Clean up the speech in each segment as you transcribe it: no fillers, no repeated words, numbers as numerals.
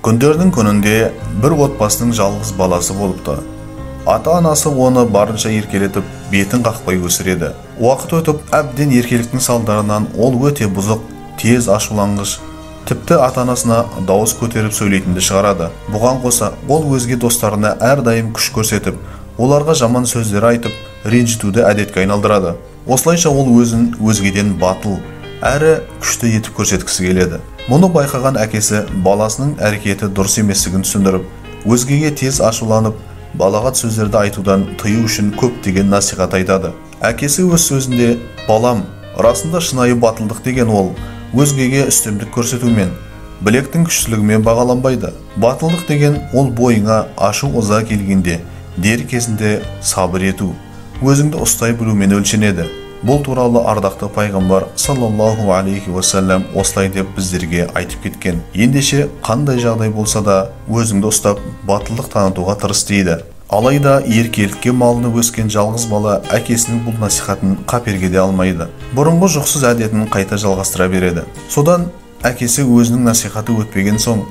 Күндердің күнінде бір отбасының жалғыз баласы болыпты. Ата-анасы оны барынша еркелетіп, бетін қақпай өсіреді. Уақыт өтіп, әбден еркеліктің салдарынан ол өте бұзық, тез ашуланғыш, тіпті ата-анасына дауыс көтеріп сөйлейтінді шығарады. Бұған қоса, ол өзге достарына әрдайым күш көрсетіп, оларға жаман сөздер айтып, ренжітуді әдетке айналдырады. Осылайша ол өзін өзгеден батыл, әрі күшті етіп көрсеткісі келеді. Мұны байқаған әкесі баласының әрекеті дұрыс еместігін түсіндіріп, өзгеге тез ашуланып, балағат сөздерді айтудан тыю үшін көптеген насихат айтады. Әкесі өз сөзінде: "Балам, расында шынайы батылдық деген ол өзгеге үстемдік көрсетумен, білектің күштілігімен бағаланбайды. Батылдық деген ол бойыңа ашу-ыза келгенде дер кезінде сабыр ету, өзіңді ұстай білумен өлшенеді." Бұл туралы ардақты пайғамбар саллаллаху алейхи уассалам осылай деп біздерге айтып кеткен. Ендеше қандай жағдай болса да өзіңді ұстап батылдық танытуға тырыс дейді. Алайда еркелікке малынып өскен жалғыз бала әкесінің бұл насихатын қаперге алмайды. Бұрынғы жұқсыз әдетін қайта жалғастыра береді. Содан әкесі өзінің насихаты өтпеген соң,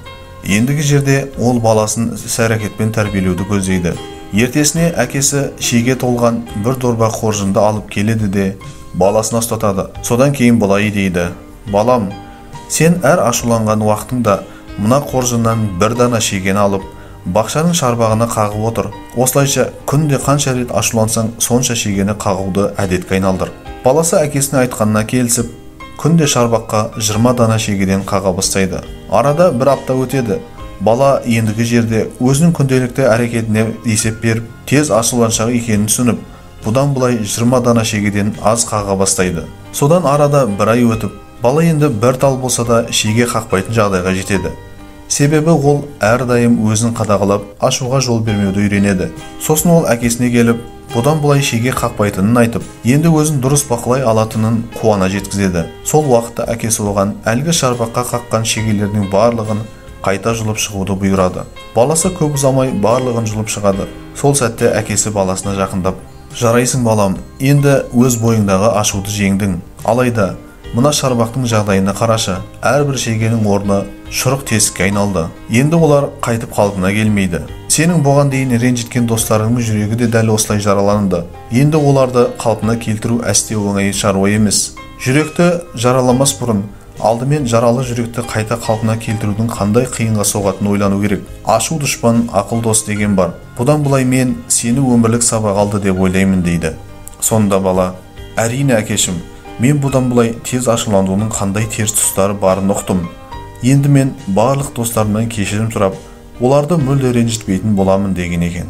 ендігі жерде ол баласын іс-әрекетпен тәрбиелеуді көздейді. Ертесіне әкесі шеге толған бір дорба қоржынды алып келеді де баласына ұстатады. Содан кейін былай дейді: "Балам, сен әр ашуланған уақытыңда мына қоржыннан бір дана шегені алып, бақшаның шарбағына қағып отыр. Осылайша күнде қанша рет ашулансаң, сонша шегені қағуды әдетке айналдыр." Баласы әкесінің айтқанына келісіп, күнде шарбаққа 20 дана шегеден қаға бастайды. Арада бір апта өтеді. Бала ендігі жерде өзінің күнделікті әрекетіне есеп беріп, тез ашуланшақ екенін түсініп, бұдан былай 20 дана шегеден аз қаға бастайды. Содан арада бір ай өтіп, бала енді бір тал болса да шеге қақпайтын жағдайға жетеді. Себебі ол әрдайым өзін қадағалап, ашуға жол бермеуді үйренеді. Сосын ол әкесіне келіп, бұдан былай шеге қақпайтынын айтып, енді өзін дұрыс бақылай алатынын қуана жеткізеді. Сол уақытта әкесі оған әлгі шарбаққа қаққан шегелердің барлығын қайта жұлып шығуды бұйырады. Баласы көп ұзамай барлығын жұлып шығады. Сол сәтте әкесі баласына жақындап: "Жарайсың балам, енді өз бойыңдағы ашуды жеңдің. Алайда мына шарбақтың жағдайына қарашы, әрбір шегенің орны шұрық тесікке айналды. Енді олар қайтып қалпына келмейді. Сенің бұған дейін ренжіткен достарыңның жүрегі де дәл осылай жараланды. Енді оларды қалпына келтіру әсте оңай шаруа емес. Жүректі жараламас бұрын алдымен жаралы жүректі қайта қалпына келтірудің қандай қиынға соғатынын ойлану керек. Ашу дұшпан, ақыл дос деген бар. Бұдан былай мен сені өмірлік сабақ алды деп ойлаймын" дейді. Сонда бала: "Әрине әкешім, мен бұдан былай тез ашуланудың қандай теріс тұстары барын ұқтым. Енді мен барлық достарымнан кешірім сұрап, оларды мүлде ренжітпейтін боламын" деген екен.